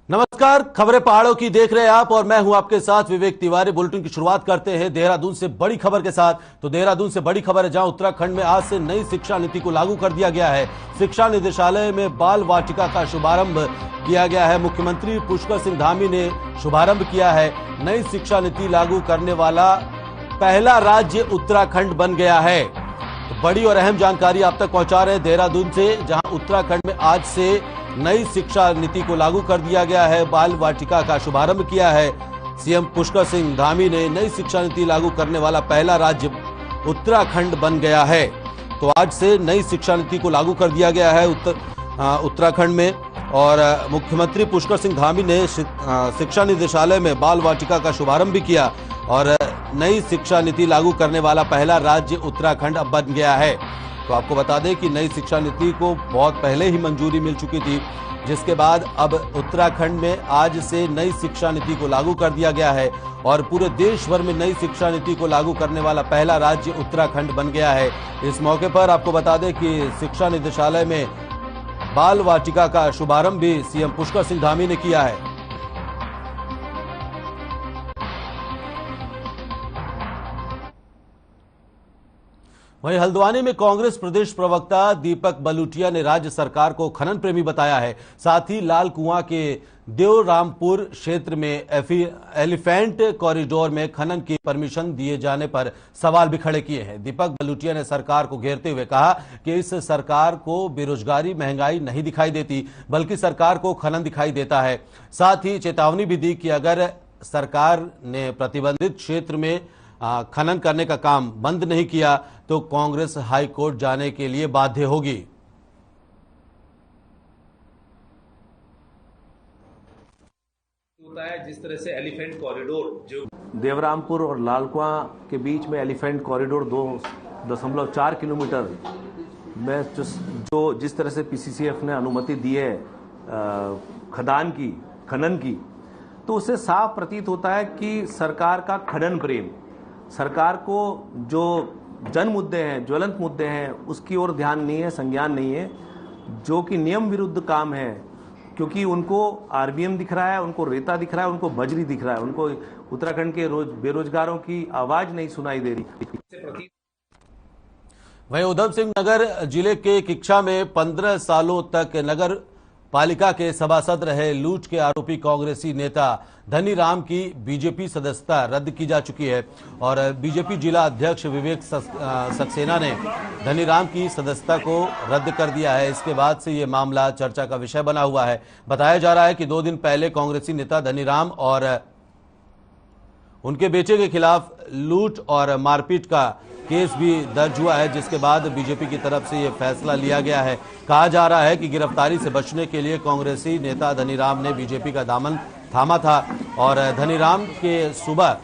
नमस्कार, खबरें पहाड़ों की देख रहे हैं आप और मैं हूं आपके साथ विवेक तिवारी। बुलेटिन की शुरुआत करते हैं देहरादून से बड़ी खबर के साथ। तो देहरादून से बड़ी खबर है जहां उत्तराखंड में आज से नई शिक्षा नीति को लागू कर दिया गया है। शिक्षा निदेशालय में बाल वाटिका का शुभारंभ किया गया है। मुख्यमंत्री पुष्कर सिंह धामी ने शुभारंभ किया है। नई शिक्षा नीति लागू करने वाला पहला राज्य उत्तराखंड बन गया है। तो बड़ी और अहम जानकारी आप तक पहुंचा रहे हैं देहरादून से, जहां उत्तराखंड में आज से नई शिक्षा नीति को लागू कर दिया गया है। बाल वाटिका का शुभारंभ किया है सीएम पुष्कर सिंह धामी ने। नई शिक्षा नीति लागू करने वाला पहला राज्य उत्तराखंड बन गया है। तो आज से नई शिक्षा नीति को लागू कर दिया गया है उत्तराखंड में। और मुख्यमंत्री पुष्कर सिंह धामी ने शिक्षा निदेशालय में बाल वाटिका का शुभारंभ भी किया और नई शिक्षा नीति लागू करने वाला पहला राज्य उत्तराखंड अब बन गया है। तो आपको बता दें कि नई शिक्षा नीति को बहुत पहले ही मंजूरी मिल चुकी थी, जिसके बाद अब उत्तराखंड में आज से नई शिक्षा नीति को लागू कर दिया गया है और पूरे देश भर में नई शिक्षा नीति को लागू करने वाला पहला राज्य उत्तराखंड बन गया है। इस मौके पर आपको बता दें कि शिक्षा निदेशालय में बाल वाटिका का शुभारंभ भी सीएम पुष्कर सिंह धामी ने किया है। वहीं हल्द्वानी में कांग्रेस प्रदेश प्रवक्ता दीपक बलूटिया ने राज्य सरकार को खनन प्रेमी बताया है। साथ ही लाल कुआं के देवरामपुर क्षेत्र में एलिफेंट कॉरिडोर में खनन की परमिशन दिए जाने पर सवाल भी खड़े किए हैं। दीपक बलूटिया ने सरकार को घेरते हुए कहा कि इस सरकार को बेरोजगारी महंगाई नहीं दिखाई देती, बल्कि सरकार को खनन दिखाई देता है। साथ ही चेतावनी भी दी कि अगर सरकार ने प्रतिबंधित क्षेत्र में खनन करने का काम बंद नहीं किया तो कांग्रेस हाई कोर्ट जाने के लिए बाध्य होगी। होता है जिस तरह से एलिफेंट कॉरिडोर जो देवरामपुर और लालकुआं के बीच में एलिफेंट कॉरिडोर 2.4 किलोमीटर में जो जिस तरह से पीसीसीएफ ने अनुमति दी है खनन की, तो उससे साफ प्रतीत होता है कि सरकार का खनन प्रेम, सरकार को जो जन मुद्दे हैं, ज्वलंत मुद्दे हैं, उसकी ओर ध्यान नहीं है, संज्ञान नहीं है, जो कि नियम विरुद्ध काम है। क्योंकि उनको आरबीएम दिख रहा है, उनको रेता दिख रहा है, उनको बजरी दिख रहा है, उनको उत्तराखंड के बेरोजगारों की आवाज नहीं सुनाई दे रही। वहीं उधम सिंह नगर जिले के किक्षा में 15 सालों तक नगर पालिका के सभासद रहे लूट के आरोपी कांग्रेसी नेता धनीराम की बीजेपी सदस्यता रद्द की जा चुकी है और बीजेपी जिला अध्यक्ष विवेक सक्सेना ने धनीराम की सदस्यता को रद्द कर दिया है। इसके बाद से ये मामला चर्चा का विषय बना हुआ है। बताया जा रहा है कि 2 दिन पहले कांग्रेसी नेता धनीराम और उनके बेटे के खिलाफ लूट और मारपीट का केस भी दर्ज हुआ है, जिसके बाद बीजेपी की तरफ से यह फैसला लिया गया है। कहा जा रहा है कि गिरफ्तारी से बचने के लिए कांग्रेसी नेता धनीराम ने बीजेपी का दामन थामा था और धनीराम के सुबह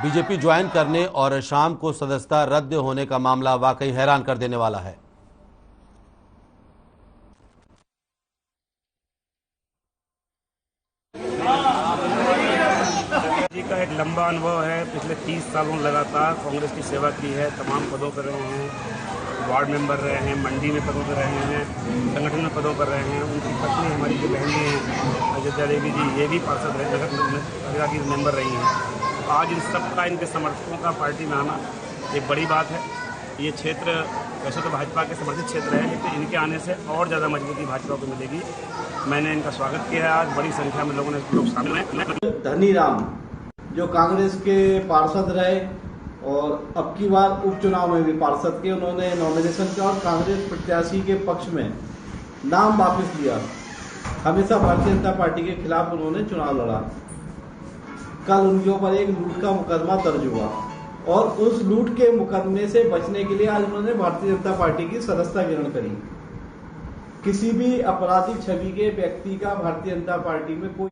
बीजेपी ज्वाइन करने और शाम को सदस्यता रद्द होने का मामला वाकई हैरान कर देने वाला है। का एक लंबा अनुभव है। पिछले 30 सालों लगातार कांग्रेस की सेवा की है, तमाम पदों पर रहे हैं, वार्ड मेंबर रहे हैं, मंडी में पदों पर रहे हैं, संगठन में पदों पर रहे हैं। उनकी पत्नी हमारी जो बहन हैं अयोध्या देवी जी, ये भी पार्षद रहे, नगर की मेंबर रही हैं। आज इन सबका, इनके समर्थकों का पार्टी में आना एक बड़ी बात है। ये क्षेत्र वैसे तो भाजपा के समर्थित क्षेत्र है, लेकिन इनके आने से और ज़्यादा मजबूती भाजपा को मिलेगी। मैंने इनका स्वागत किया है। आज बड़ी संख्या में लोग शामिल हैं। धनीराम जो कांग्रेस के पार्षद रहे और अब की बार उपचुनाव में भी पार्षद के उन्होंने नॉमिनेशन किया और कांग्रेस प्रत्याशी के पक्ष में नाम वापस लिया। हमेशा भारतीय जनता पार्टी के खिलाफ उन्होंने चुनाव लड़ा। कल उनके ऊपर एक लूट का मुकदमा दर्ज हुआ और उस लूट के मुकदमे से बचने के लिए आज उन्होंने भारतीय जनता पार्टी की सदस्यता ग्रहण करी। किसी भी आपराधिक छवि के व्यक्ति का भारतीय जनता पार्टी में कोई।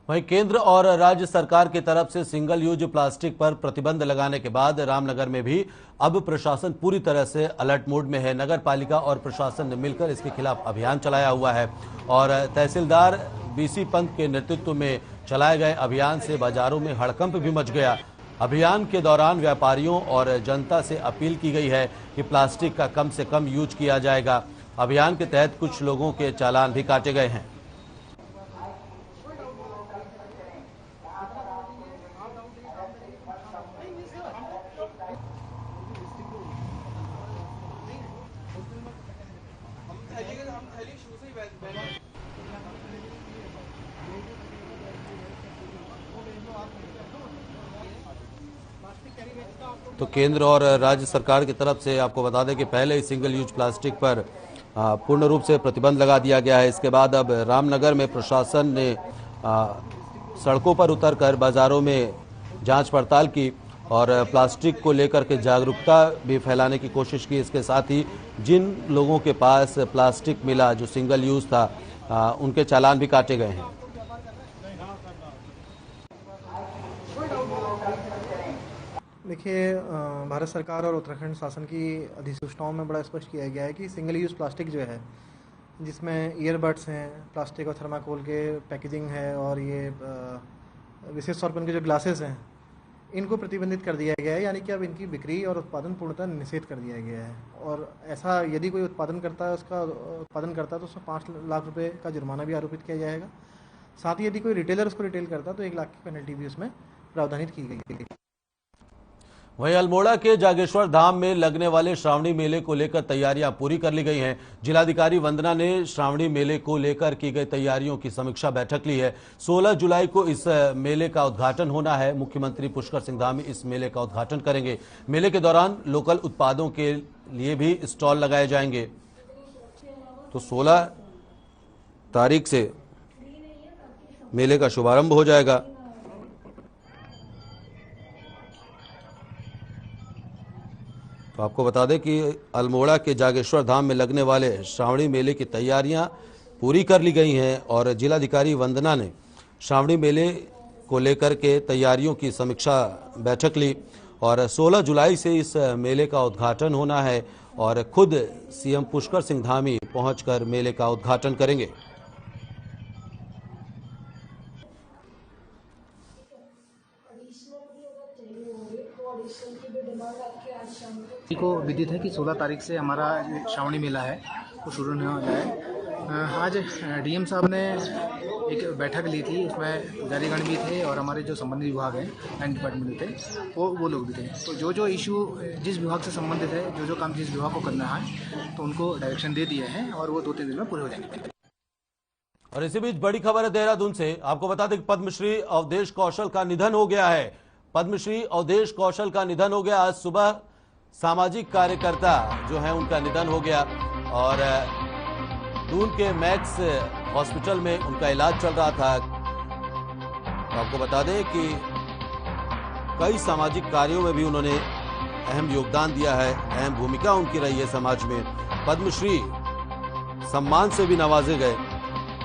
वहीं केंद्र और राज्य सरकार की तरफ से सिंगल यूज प्लास्टिक पर प्रतिबंध लगाने के बाद रामनगर में भी अब प्रशासन पूरी तरह से अलर्ट मोड में है। नगर पालिका और प्रशासन ने मिलकर इसके खिलाफ अभियान चलाया हुआ है और तहसीलदार बीसी पंत के नेतृत्व में चलाए गए अभियान से बाजारों में हड़कंप भी मच गया। अभियान के दौरान व्यापारियों और जनता से अपील की गई है कि प्लास्टिक का कम से कम यूज किया जाएगा। अभियान के तहत कुछ लोगों के चालान भी काटे गए हैं। तो केंद्र और राज्य सरकार की तरफ से आपको बता दें कि पहले ही सिंगल यूज प्लास्टिक पर पूर्ण रूप से प्रतिबंध लगा दिया गया है। इसके बाद अब रामनगर में प्रशासन ने सड़कों पर उतरकर बाजारों में जांच पड़ताल की और प्लास्टिक को लेकर के जागरूकता भी फैलाने की कोशिश की। इसके साथ ही जिन लोगों के पास प्लास्टिक मिला जो सिंगल यूज था उनके चालान भी काटे गए हैं। देखिए, भारत सरकार और उत्तराखंड शासन की अधिसूचनाओं में बड़ा स्पष्ट किया गया है कि सिंगल यूज़ प्लास्टिक जो है, जिसमें ईयरबड्स हैं, प्लास्टिक और थर्माकोल के पैकेजिंग है और ये विशेष तौर पर उनके जो ग्लासेस हैं, इनको प्रतिबंधित कर दिया गया है। यानी कि अब इनकी बिक्री और उत्पादन पूर्णतः निषेध कर दिया गया है। और ऐसा यदि कोई उत्पादन करता है तो उसको 5 लाख रुपए का जुर्माना भी आरोपित किया जाएगा। साथ ही यदि कोई रिटेलर उसको रिटेल करता है तो 1 लाख की पेनल्टी भी उसमें प्रावधानित की गई है। वहीं अल्मोड़ा के जागेश्वर धाम में लगने वाले श्रावणी मेले को लेकर तैयारियां पूरी कर ली गई हैं। जिलाधिकारी वंदना ने श्रावणी मेले को लेकर की गई तैयारियों की समीक्षा बैठक ली है। 16 जुलाई को इस मेले का उद्घाटन होना है। मुख्यमंत्री पुष्कर सिंह धामी इस मेले का उद्घाटन करेंगे। मेले के दौरान लोकल उत्पादों के लिए भी स्टॉल लगाए जाएंगे। तो 16 तारीख से मेले का शुभारंभ हो जाएगा। तो आपको बता दें कि अल्मोड़ा के जागेश्वर धाम में लगने वाले श्रावणी मेले की तैयारियां पूरी कर ली गई हैं और जिलाधिकारी वंदना ने श्रावणी मेले को लेकर के तैयारियों की समीक्षा बैठक ली और 16 जुलाई से इस मेले का उद्घाटन होना है और खुद सीएम पुष्कर सिंह धामी पहुंचकर मेले का उद्घाटन करेंगे। को विदित है कि 16 तारीख से हमारा श्रावणी मेला है वो शुरू होने वाला है। आज डीएम साहब ने एक बैठक ली थी, उसमें पुजारीगण भी थे और हमारे जो संबंधित विभाग हैं, बैंक डिपार्टमेंट थे, वो लोग भी थे। तो जो इशू जिस विभाग से संबंधित है, जो काम जिस विभाग को करना है, तो उनको डायरेक्शन दे दिए हैं और वो 2-3 दिन में पूरे हो जाएंगे। और इसी बीच बड़ी खबर है देहरादून से। आपको बता दें कि पद्मश्री अवधेश कौशल का निधन हो गया है। पद्मश्री अवधेश कौशल का निधन हो गया। आज सुबह सामाजिक कार्यकर्ता जो है उनका निधन हो गया और दून के मैक्स हॉस्पिटल में उनका इलाज चल रहा था। तो आपको बता दें कि कई सामाजिक कार्यों में भी उन्होंने अहम योगदान दिया है, अहम भूमिका उनकी रही है समाज में। पद्मश्री सम्मान से भी नवाजे गए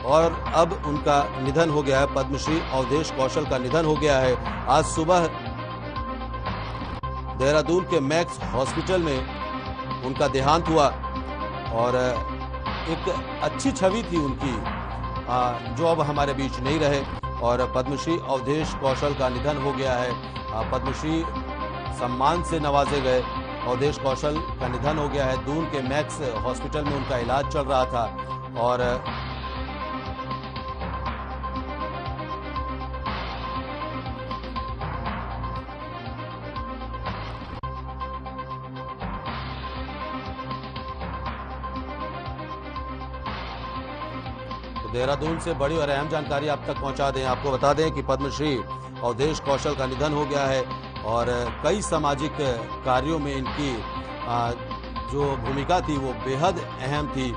और अब उनका निधन हो गया है। पद्मश्री अवधेश कौशल का निधन हो गया है। आज सुबह देहरादून के मैक्स हॉस्पिटल में उनका देहांत हुआ और एक अच्छी छवि थी उनकी जो अब हमारे बीच नहीं रहे और पद्मश्री अवधेश कौशल का निधन हो गया है। पद्मश्री सम्मान से नवाजे गए अवधेश कौशल का निधन हो गया है। दून के मैक्स हॉस्पिटल में उनका इलाज चल रहा था और देहरादून से बड़ी और अहम जानकारी आप तक पहुंचा दें। आपको बता दें कि पद्मश्री अवधेश कौशल का निधन हो गया है और कई सामाजिक कार्यों में इनकी जो भूमिका थी वो बेहद अहम थी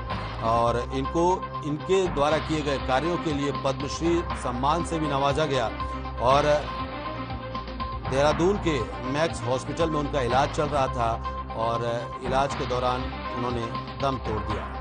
और इनके द्वारा किए गए कार्यों के लिए पद्मश्री सम्मान से भी नवाजा गया और देहरादून के मैक्स हॉस्पिटल में उनका इलाज चल रहा था और इलाज के दौरान उन्होंने दम तोड़ दिया।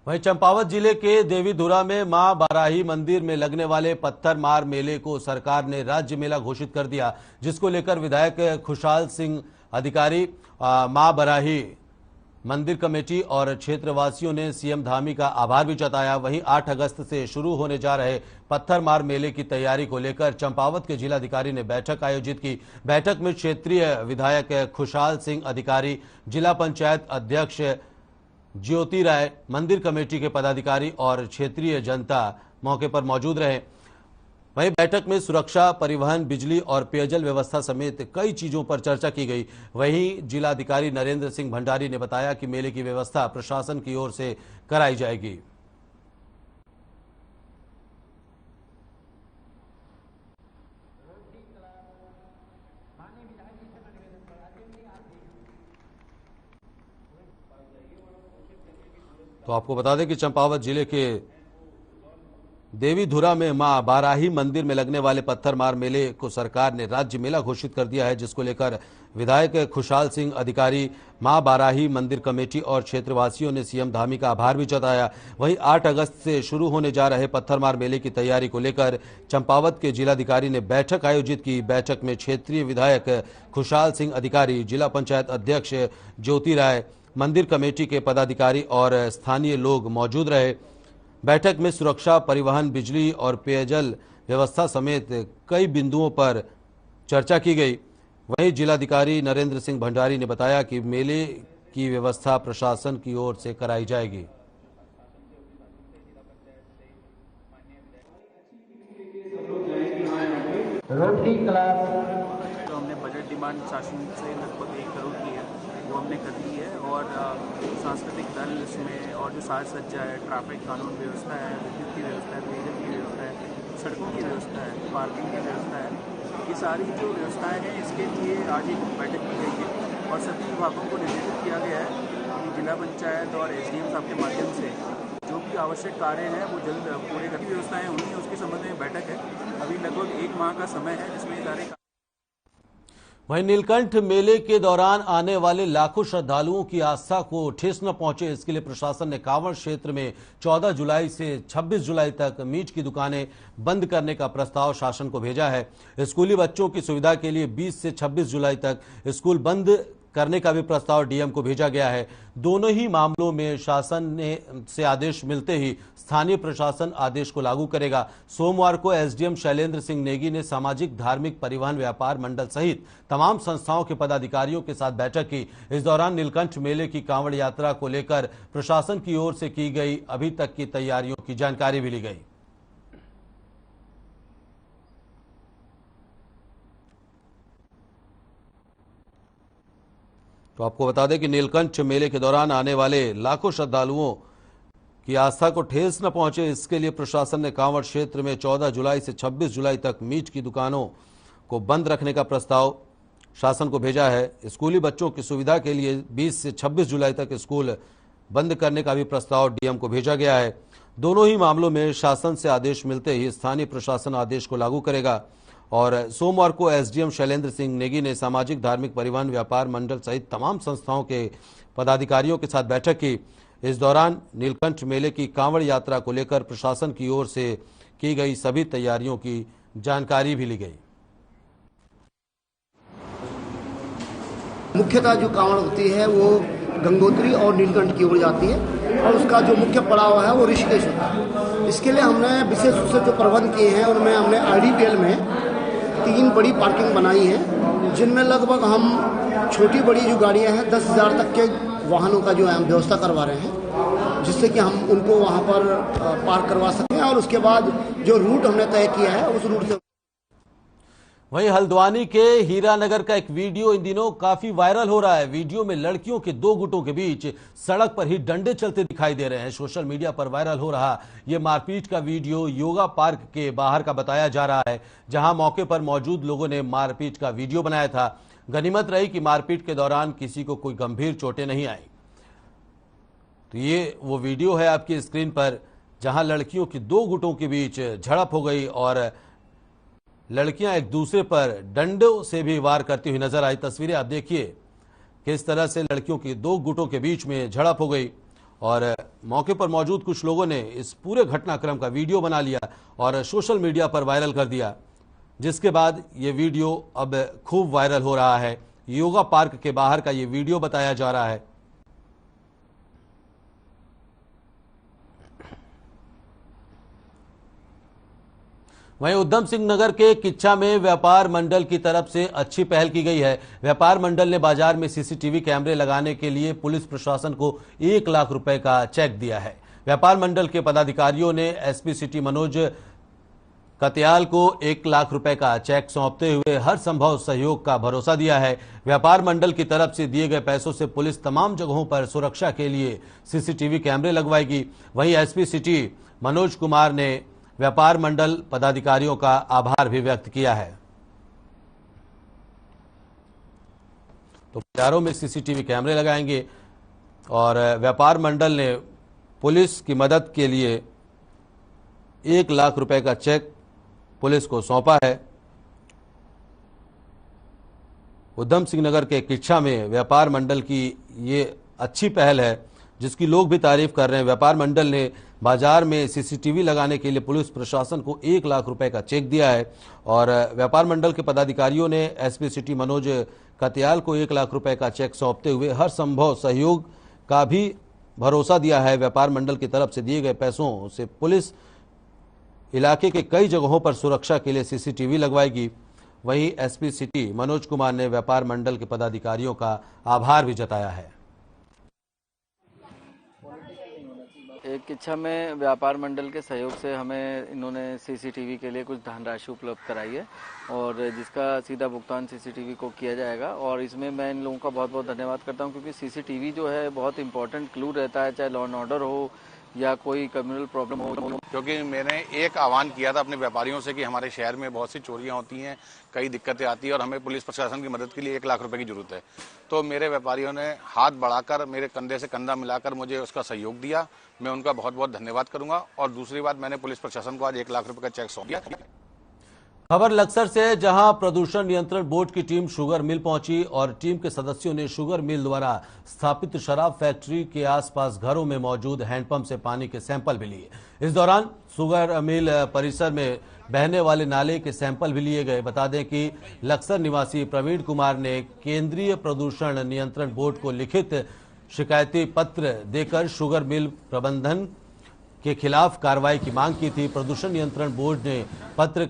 वहीं चंपावत जिले के देवीधुरा में मां बाराही मंदिर में लगने वाले पत्थर मार मेले को सरकार ने राज्य मेला घोषित कर दिया, जिसको लेकर विधायक खुशहाल सिंह अधिकारी, मां बाराही मंदिर कमेटी और क्षेत्रवासियों ने सीएम धामी का आभार भी जताया। वहीं 8 अगस्त से शुरू होने जा रहे पत्थर मार मेले की तैयारी को लेकर चंपावत के जिलाधिकारी ने बैठक आयोजित की। बैठक में क्षेत्रीय विधायक खुशहाल सिंह अधिकारी, जिला पंचायत अध्यक्ष ज्योति राय, मंदिर कमेटी के पदाधिकारी और क्षेत्रीय जनता मौके पर मौजूद रहे। वहीं बैठक में सुरक्षा, परिवहन, बिजली और पेयजल व्यवस्था समेत कई चीजों पर चर्चा की गई। वहीं जिलाधिकारी नरेंद्र सिंह भंडारी ने बताया कि मेले की व्यवस्था प्रशासन की ओर से कराई जाएगी। तो आपको बता दें कि चंपावत जिले के देवीधुरा में मां बाराही मंदिर में लगने वाले पत्थरमार मेले को सरकार ने राज्य मेला घोषित कर दिया है, जिसको लेकर विधायक खुशहाल सिंह अधिकारी, मां बाराही मंदिर कमेटी और क्षेत्रवासियों ने सीएम धामी का आभार भी जताया। वहीं 8 अगस्त से शुरू होने जा रहे पत्थरमार मेले की तैयारी को लेकर चंपावत के जिलाधिकारी ने बैठक आयोजित की। बैठक में क्षेत्रीय विधायक खुशहाल सिंह अधिकारी, जिला पंचायत अध्यक्ष ज्योति राय, मंदिर कमेटी के पदाधिकारी और स्थानीय लोग मौजूद रहे। बैठक में सुरक्षा, परिवहन, बिजली और पेयजल व्यवस्था समेत कई बिंदुओं पर चर्चा की गई। वहीं जिलाधिकारी नरेंद्र सिंह भंडारी ने बताया कि मेले की व्यवस्था प्रशासन की ओर से कराई जाएगी। रोटरी क्लब जो हमने बजट डिमांड शासन से लगभग 1 करोड़ की है वो हमने कर ली है, और सांस्कृतिक दल इसमें, और जो साज सज्जा है, ट्रैफिक कानून व्यवस्था है, विद्युत की व्यवस्था है, पेयजल की व्यवस्था है, सड़कों की व्यवस्था है, पार्किंग की व्यवस्था है, ये सारी जो व्यवस्थाएं हैं इसके लिए आज एक बैठक की गई है और सभी विभागों को निर्देशित किया गया है कि जिला पंचायत और एसडीएम साहब के माध्यम से जो भी आवश्यक कार्य हैं वो जल्द पूरे करने की व्यवस्थाएं होनी है, उसके संबंध में बैठक है। अभी लगभग 1 माह का समय है जिसमें सारे। वहीं नीलकंठ मेले के दौरान आने वाले लाखों श्रद्धालुओं की आस्था को ठेस न पहुंचे, इसके लिए प्रशासन ने कांवड़ क्षेत्र में 14 जुलाई से 26 जुलाई तक मीट की दुकानें बंद करने का प्रस्ताव शासन को भेजा है। स्कूली बच्चों की सुविधा के लिए 20 से 26 जुलाई तक स्कूल बंद करने का भी प्रस्ताव डीएम को भेजा गया है। दोनों ही मामलों में शासन से आदेश मिलते ही स्थानीय प्रशासन आदेश को लागू करेगा। सोमवार को एसडीएम शैलेंद्र सिंह नेगी ने सामाजिक, धार्मिक, परिवहन, व्यापार मंडल सहित तमाम संस्थाओं के पदाधिकारियों के साथ बैठक की। इस दौरान नीलकंठ मेले की कांवड़ यात्रा को लेकर प्रशासन की ओर से की गई अभी तक की तैयारियों की जानकारी भी ली गई। तो आपको बता दें कि नीलकंठ मेले के दौरान आने वाले लाखों श्रद्धालुओं की आस्था को ठेस न पहुंचे, इसके लिए प्रशासन ने कांवड़ क्षेत्र में 14 जुलाई से 26 जुलाई तक मीट की दुकानों को बंद रखने का प्रस्ताव शासन को भेजा है। स्कूली बच्चों की सुविधा के लिए 20 से 26 जुलाई तक स्कूल बंद करने का भी प्रस्ताव डीएम को भेजा गया है। दोनों ही मामलों में शासन से आदेश मिलते ही स्थानीय प्रशासन आदेश को लागू करेगा। और सोमवार को एसडीएम शैलेंद्र सिंह नेगी ने सामाजिक, धार्मिक, परिवहन, व्यापार मंडल सहित तमाम संस्थाओं के पदाधिकारियों के साथ बैठक की। इस दौरान नीलकंठ मेले की कांवड़ यात्रा को लेकर प्रशासन की ओर से की गई सभी तैयारियों की जानकारी भी ली गई। मुख्यतः जो कांवड़ होती है वो गंगोत्री और नीलकंठ की ओर जाती है और उसका जो मुख्य पड़ाव है वो ऋषिकेश होता है। इसके लिए हमने विशेष रूप से जो प्रबंध किए हैं उनमें हमने आईडीपीएल में 3 बड़ी पार्किंग बनाई है, जिनमें लगभग हम छोटी बड़ी जो गाड़ियां हैं 10,000 तक के वाहनों का जो है हम व्यवस्था करवा रहे हैं, जिससे कि हम उनको वहां पर पार्क करवा सकें। और उसके बाद जो रूट हमने तय किया है उस रूट से। वहीं हल्द्वानी के हीरानगर का एक वीडियो इन दिनों काफी वायरल हो रहा है। वीडियो में लड़कियों के 2 गुटों के बीच सड़क पर ही डंडे चलते दिखाई दे रहे हैं। सोशल मीडिया पर वायरल हो रहा यह मारपीट का वीडियो योगा पार्क के बाहर का बताया जा रहा है, जहां मौके पर मौजूद लोगों ने मारपीट का वीडियो बनाया था। गनीमत रही कि मारपीट के दौरान किसी को कोई गंभीर चोटें नहीं आई। तो ये वो वीडियो है आपकी स्क्रीन पर, जहां लड़कियों की 2 गुटों के बीच झड़प हो गई और लड़कियां एक दूसरे पर डंडों से भी वार करती हुई नजर आई। तस्वीरें आप देखिए किस तरह से लड़कियों की 2 गुटों के बीच में झड़प हो गई और मौके पर मौजूद कुछ लोगों ने इस पूरे घटनाक्रम का वीडियो बना लिया और सोशल मीडिया पर वायरल कर दिया, जिसके बाद ये वीडियो अब खूब वायरल हो रहा है। योगा पार्क के बाहर का ये वीडियो बताया जा रहा है। वहीं उधम सिंह नगर के किच्छा में व्यापार मंडल की तरफ से अच्छी पहल की गई है। व्यापार मंडल ने बाजार में सीसीटीवी कैमरे लगाने के लिए पुलिस प्रशासन को 1 लाख रुपए का चेक दिया है। व्यापार मंडल के पदाधिकारियों ने एसपी सिटी मनोज कत्याल को 1 लाख रुपए का चेक सौंपते हुए हर संभव सहयोग का भरोसा दिया है। व्यापार मंडल की तरफ से दिए गए पैसों से पुलिस तमाम जगहों पर सुरक्षा के लिए सीसीटीवी कैमरे लगवाएगी। वहीं एसपी सिटी मनोज कुमार ने व्यापार मंडल पदाधिकारियों का आभार भी व्यक्त किया है। तो बाजारों में सीसीटीवी कैमरे लगाएंगे और व्यापार मंडल ने पुलिस की मदद के लिए 1 लाख रुपए का चेक पुलिस को सौंपा है। उधम सिंह नगर के किच्छा में व्यापार मंडल की ये अच्छी पहल है जिसकी लोग भी तारीफ कर रहे हैं। व्यापार मंडल ने बाजार में सीसीटीवी लगाने के लिए पुलिस प्रशासन को 1 लाख रुपए का चेक दिया है और व्यापार मंडल के पदाधिकारियों ने एसपी सिटी मनोज कत्याल को 1 लाख रुपए का चेक सौंपते हुए हर संभव सहयोग का भी भरोसा दिया है। व्यापार मंडल की तरफ से दिए गए पैसों से पुलिस इलाके के कई जगहों पर सुरक्षा के लिए सीसीटीवी लगवाएगी। वहीं एसपी सिटी मनोज कुमार ने व्यापार मंडल के पदाधिकारियों का आभार भी जताया है। एक किच्छा में व्यापार मंडल के सहयोग से हमें इन्होंने सीसीटीवी के लिए कुछ धनराशि उपलब्ध कराई है और जिसका सीधा भुगतान सीसीटीवी को किया जाएगा। और इसमें मैं इन लोगों का बहुत बहुत धन्यवाद करता हूं क्योंकि सीसीटीवी जो है बहुत इंपॉर्टेंट क्लू रहता है, चाहे लॉ एंड ऑर्डर हो या कोई कम्युनल प्रॉब्लम हो। क्योंकि मैंने एक आह्वान किया था अपने व्यापारियों से कि हमारे शहर में बहुत सी चोरियां होती हैं, कई दिक्कतें आती हैं और हमें पुलिस प्रशासन की मदद के लिए 1 लाख रुपए की जरूरत है। तो मेरे व्यापारियों ने हाथ बढ़ाकर मेरे कंधे से कंधा मिलाकर मुझे उसका सहयोग दिया। मैं उनका बहुत बहुत धन्यवाद करूंगा। और दूसरी बात, मैंने पुलिस प्रशासन को आज 1 लाख रुपए का चेक सौंप दिया। खबर लक्सर से, जहां प्रदूषण नियंत्रण बोर्ड की टीम शुगर मिल पहुंची और टीम के सदस्यों ने शुगर मिल द्वारा स्थापित शराब फैक्ट्री के आसपास घरों में मौजूद हैंडपंप से पानी के सैंपल भी लिए। इस दौरान शुगर मिल परिसर में बहने वाले नाले के सैंपल भी लिए गए। बता दें कि लक्सर निवासी प्रवीण कुमार ने केंद्रीय प्रदूषण नियंत्रण बोर्ड को लिखित शिकायती पत्र देकर शुगर मिल प्रबंधन के खिलाफ कार्रवाई की मांग की थी। प्रदूषण नियंत्रण बोर्ड ने पत्र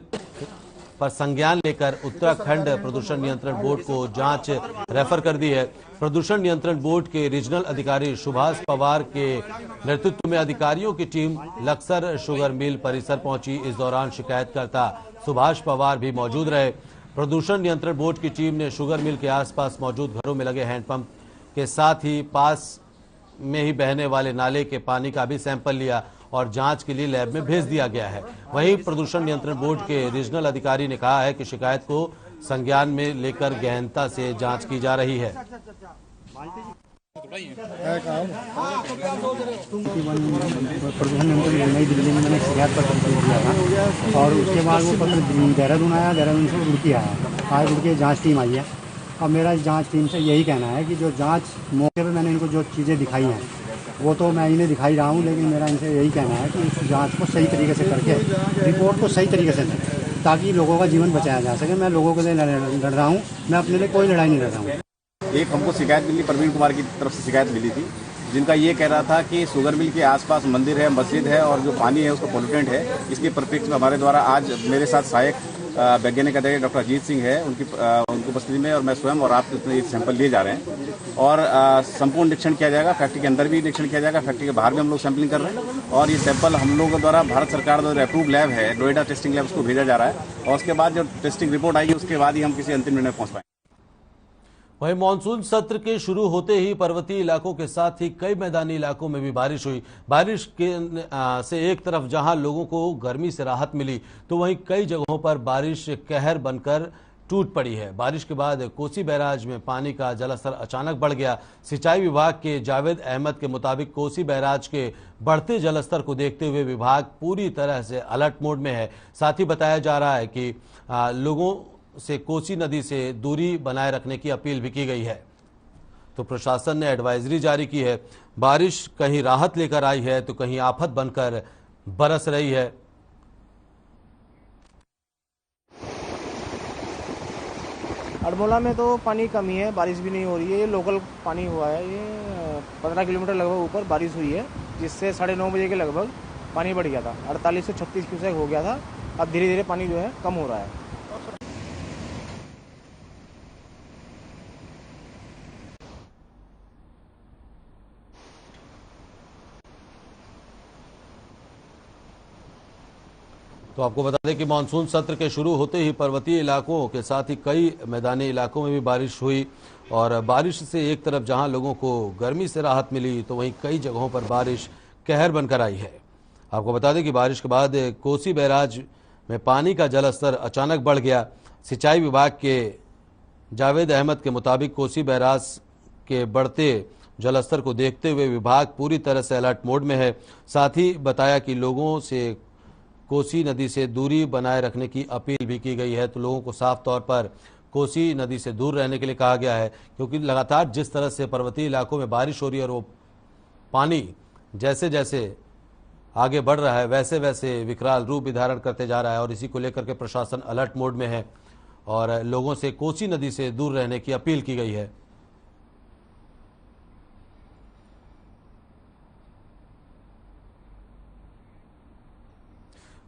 पर संज्ञान लेकर उत्तराखंड प्रदूषण नियंत्रण बोर्ड को जांच रेफर कर दी है। प्रदूषण नियंत्रण बोर्ड के रीजनल अधिकारी सुभाष पवार के नेतृत्व में अधिकारियों की टीम लक्सर शुगर मिल परिसर पहुंची। इस दौरान शिकायतकर्ता सुभाष पवार भी मौजूद रहे। प्रदूषण नियंत्रण बोर्ड की टीम ने शुगर मिल के आसपास मौजूद घरों में लगे हैंडपंप के साथ ही पास में ही बहने वाले नाले के पानी का भी सैंपल लिया और जांच के लिए लैब में भेज दिया गया है। वहीं प्रदूषण नियंत्रण बोर्ड के रीजनल अधिकारी ने कहा है कि शिकायत को संज्ञान में लेकर गहनता से जांच की जा रही है। प्रदूषण नियंत्रण नई दिल्ली में मैंने शिकायत पत्र दिया था और उसके बाद वो पत्र देहरादून आया, देहरादून से उड़की आया। आज उड़की जाँच टीम आई है। अब मेरा जांच टीम से यही कहना है कि जो जांच मौके पे मैंने इनको जो चीज़ें दिखाई हैं वो तो मैं इन्हें दिखाई रहा हूँ, लेकिन मेरा इनसे यही कहना है कि इस जांच को सही तरीके से करके रिपोर्ट को सही तरीके से दें ताकि लोगों का जीवन बचाया जा सके। मैं लोगों के लिए लड़ रहा हूँ, मैं अपने लिए कोई लड़ाई नहीं लड़ रहा हूँ। एक हमको शिकायत मिली, प्रवीण कुमार की तरफ से शिकायत मिली थी, जिनका ये कह रहा था कि शुगर मिल के आसपास मंदिर है, मस्जिद है और जो पानी है उसका पोल्यूटेंट है। इसके परिप्रेक्ष्य में हमारे द्वारा आज मेरे साथ सहायक वैज्ञानिक अधिकारी डॉक्टर अजीत सिंह है, उनकी उपस्थिति में और मैं स्वयं और आप सैंपल लिए जा रहे हैं और संपूर्ण निरीक्षण किया जाएगा। फैक्ट्री के अंदर भी निरीक्षण किया जाएगा, फैक्ट्री के बाहर भी हम लोग सैंपलिंग कर रहे हैं और ये सैंपल हम लोगों द्वारा भारत सरकार द्वारा अप्रूव लैब है, नोएडा टेस्टिंग लैब, उसको भेजा जा रहा है और उसके बाद जो टेस्टिंग रिपोर्ट आएगी उसके बाद ही हम किसी अंतिम निर्णय पहुंच पाएंगे। वहीं मानसून सत्र के शुरू होते ही पर्वतीय इलाकों के साथ ही कई मैदानी इलाकों में भी बारिश हुई। बारिश के से एक तरफ जहां लोगों को गर्मी से राहत मिली तो वहीं कई जगहों पर बारिश कहर बनकर टूट पड़ी है। बारिश के बाद कोसी बैराज में पानी का जलस्तर अचानक बढ़ गया। सिंचाई विभाग के जावेद अहमद के मुताबिक कोसी बैराज के बढ़ते जलस्तर को देखते हुए विभाग पूरी तरह से अलर्ट मोड में है। साथ ही बताया जा रहा है कि लोगों से कोसी नदी से दूरी बनाए रखने की अपील भी की गई है। तो प्रशासन ने एडवाइजरी जारी की है। बारिश कहीं राहत लेकर आई है तो कहीं आफत बनकर बरस रही है। अड़मोला में तो पानी कमी है, बारिश भी नहीं हो रही है। ये लोकल पानी हुआ है, ये 15 किलोमीटर लगभग ऊपर बारिश हुई है, जिससे 9:30 बजे के लगभग पानी बढ़ गया था। 48 से 36 क्यूसेक हो गया था। अब धीरे धीरे पानी जो है कम हो रहा है। तो आपको बता दें कि मानसून सत्र के शुरू होते ही पर्वतीय इलाकों के साथ ही कई मैदानी इलाकों में भी बारिश हुई और बारिश से एक तरफ जहां लोगों को गर्मी से राहत मिली तो वहीं कई जगहों पर बारिश कहर बनकर आई है। आपको बता दें कि बारिश के बाद कोसी बैराज में पानी का जलस्तर अचानक बढ़ गया। सिंचाई विभाग के जावेद अहमद के मुताबिक कोसी बैराज के बढ़ते जलस्तर को देखते हुए विभाग पूरी तरह से अलर्ट मोड में है। साथ ही बताया कि लोगों से कोसी नदी से दूरी बनाए रखने की अपील भी की गई है। तो लोगों को साफ तौर पर कोसी नदी से दूर रहने के लिए कहा गया है, क्योंकि लगातार जिस तरह से पर्वतीय इलाकों में बारिश हो रही है और वो पानी जैसे जैसे आगे बढ़ रहा है वैसे वैसे विकराल रूप भी धारण करते जा रहा है और इसी को लेकर के प्रशासन अलर्ट मोड में है और लोगों से कोसी नदी से दूर रहने की अपील की गई है।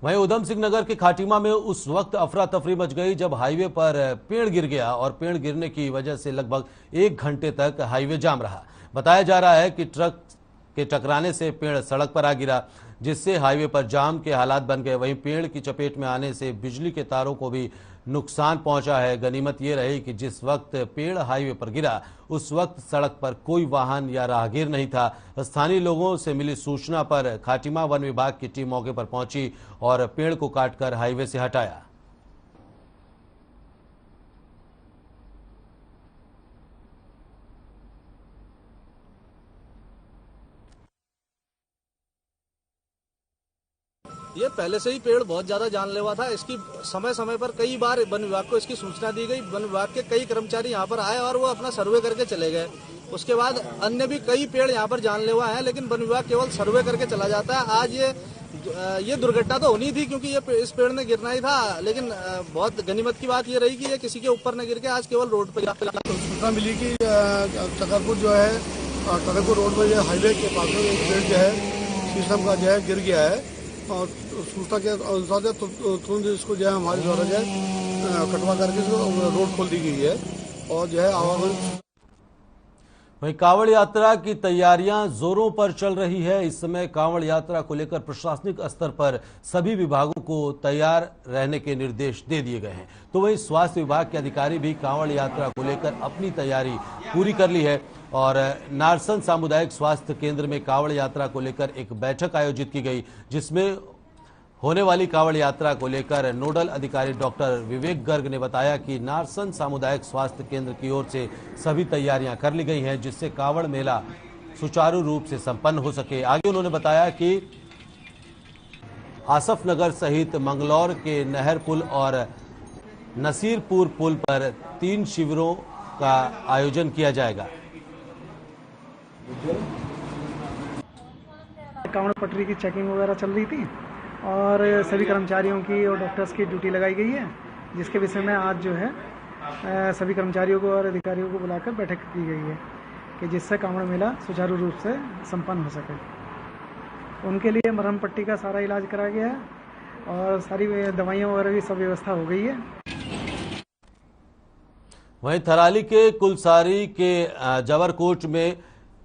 वहीं उधम सिंह नगर के खाटिमा में उस वक्त अफरा तफरी मच गई जब हाईवे पर पेड़ गिर गया और पेड़ गिरने की वजह से लगभग 1 घंटे तक हाईवे जाम रहा। बताया जा रहा है कि ट्रक के टकराने से पेड़ सड़क पर आ गिरा, जिससे हाईवे पर जाम के हालात बन गए। वहीं पेड़ की चपेट में आने से बिजली के तारों को भी नुकसान पहुंचा है। गनीमत ये रही कि जिस वक्त पेड़ हाईवे पर गिरा उस वक्त सड़क पर कोई वाहन या राहगीर नहीं था। स्थानीय लोगों से मिली सूचना पर खाटिमा वन विभाग की टीम मौके पर पहुंची और पेड़ को काटकर हाईवे से हटाया। ये पहले से ही पेड़ बहुत ज्यादा जानलेवा था। इसकी समय समय पर कई बार वन विभाग को इसकी सूचना दी गई। वन विभाग के कई कर्मचारी यहाँ पर आए और वो अपना सर्वे करके चले गए। उसके बाद अन्य भी कई पेड़ यहाँ पर जानलेवा हैं, लेकिन वन विभाग केवल सर्वे करके चला जाता है। आज ये दुर्घटना तो होनी थी क्योंकि ये इस पेड़ ने गिरना ही था, लेकिन बहुत गनीमत की बात ये रही कि ये किसी के ऊपर न गिर के आज केवल रोड पर सूचना मिली कि तकरपुर जो है तकरपुर रोड पर हाईवे के पास में एक पेड़ जो है शीशम का जो है गिर गया है और सूचना के अनुसार तुरंत इसको जो है हमारे द्वारा जो है कटवा करके इसको रोड खोल दी गई है और जो है आवागमन। वहीं कांवड़ यात्रा की तैयारियां जोरों पर चल रही है। इस समय कांवड़ यात्रा को लेकर प्रशासनिक स्तर पर सभी विभागों को तैयार रहने के निर्देश दे दिए गए हैं। तो वहीं स्वास्थ्य विभाग के अधिकारी भी कांवड़ यात्रा को लेकर अपनी तैयारी पूरी कर ली है और नारसन सामुदायिक स्वास्थ्य केंद्र में कांवड़ यात्रा को लेकर एक बैठक आयोजित की गई, जिसमें होने वाली कांवड़ यात्रा को लेकर नोडल अधिकारी डॉक्टर विवेक गर्ग ने बताया कि नारसन सामुदायिक स्वास्थ्य केंद्र की ओर से सभी तैयारियां कर ली गई हैं, जिससे कांवड़ मेला सुचारू रूप से संपन्न हो सके। आगे उन्होंने बताया कि आसफ नगर सहित मंगलौर के नहर पुल और नसीरपुर पुल पर 3 शिविरों का आयोजन किया जाएगा। कांवड़ पटरी की चेकिंग वगैरह चल रही थी और सभी कर्मचारियों की और डॉक्टर्स की ड्यूटी लगाई गई है, जिसके विषय में आज जो है सभी कर्मचारियों को और अधिकारियों को बुलाकर बैठक की गई है कि जिससे कांवड़ मेला सुचारू रूप से संपन्न हो सके। उनके लिए मरहम पट्टी का सारा इलाज कराया गया है और सारी दवाइयाँ वगैरह की सब व्यवस्था हो गई है। वहीं थराली के कुलसारी के जवरकोट में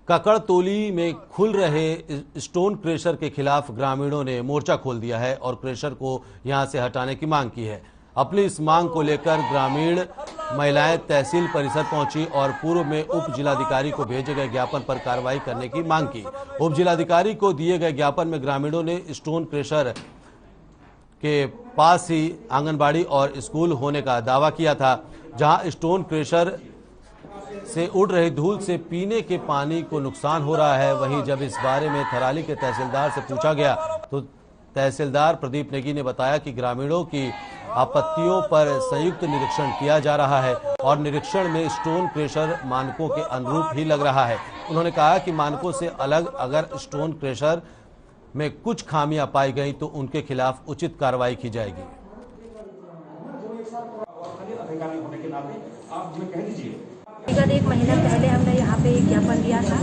ककड़तोली में खुल रहे स्टोन क्रेशर के खिलाफ ग्रामीणों ने मोर्चा खोल दिया है और क्रेशर को यहां से हटाने की मांग की है। अपनी इस मांग को लेकर ग्रामीण महिलाएं तहसील परिसर पहुंची और पूर्व में उप जिलाधिकारी को भेजे गए ज्ञापन पर कार्रवाई करने की मांग की। उप जिलाधिकारी को दिए गए ज्ञापन में ग्रामीणों ने स्टोन क्रेशर के पास ही आंगनबाड़ी और स्कूल होने का दावा किया था, जहां स्टोन क्रेशर से उड़ रही धूल से पीने के पानी को नुकसान हो रहा है। वहीं जब इस बारे में थराली के तहसीलदार से पूछा गया तो तहसीलदार प्रदीप नेगी ने बताया कि ग्रामीणों की आपत्तियों पर संयुक्त निरीक्षण किया जा रहा है और निरीक्षण में स्टोन क्रेशर मानकों के अनुरूप ही लग रहा है। उन्होंने कहा कि मानकों से अलग अगर स्टोन क्रेशर में कुछ खामियां पाई गई तो उनके खिलाफ उचित कार्रवाई की जाएगी। विगत 1 महीना पहले हमने यहाँ पे एक ज्ञापन दिया था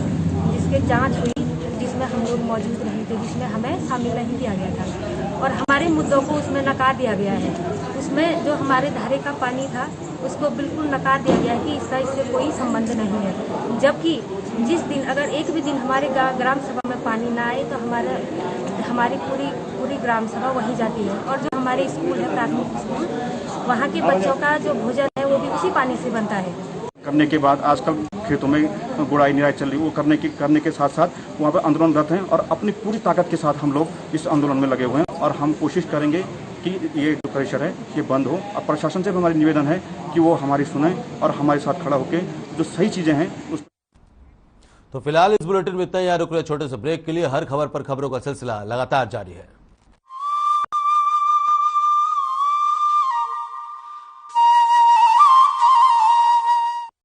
जिसकी जांच हुई, जिसमें हम लोग मौजूद नहीं थे, जिसमें हमें शामिल नहीं किया गया था और हमारे मुद्दों को उसमें नकार दिया गया है। उसमें जो हमारे धारे का पानी था उसको बिल्कुल नकार दिया गया है कि इसका इससे कोई संबंध नहीं है। जबकि जिस दिन अगर एक भी दिन हमारे ग्राम सभा में पानी ना आए तो हमारी पूरी ग्राम सभा वहीं जाती है और जो हमारे स्कूल है, प्राथमिक स्कूल, वहाँ के बच्चों का जो भोजन है वो भी उसी पानी से बनता है। करने के बाद आजकल खेतों में गुड़ाई निराई चल रही, वो करने के साथ साथ वहाँ पर आंदोलनरत हैं और अपनी पूरी ताकत के साथ हम लोग इस आंदोलन में लगे हुए हैं और हम कोशिश करेंगे कि ये जो प्रेशर है ये बंद हो। अब प्रशासन से भी हमारी निवेदन है कि वो हमारी सुने और हमारे साथ खड़ा होकर जो सही चीजें हैं उस। तो फिलहाल इस बुलेटिन में इतना ही। रुक रहे छोटे से ब्रेक के लिए। हर खबर पर खबरों का सिलसिला लगातार जारी है।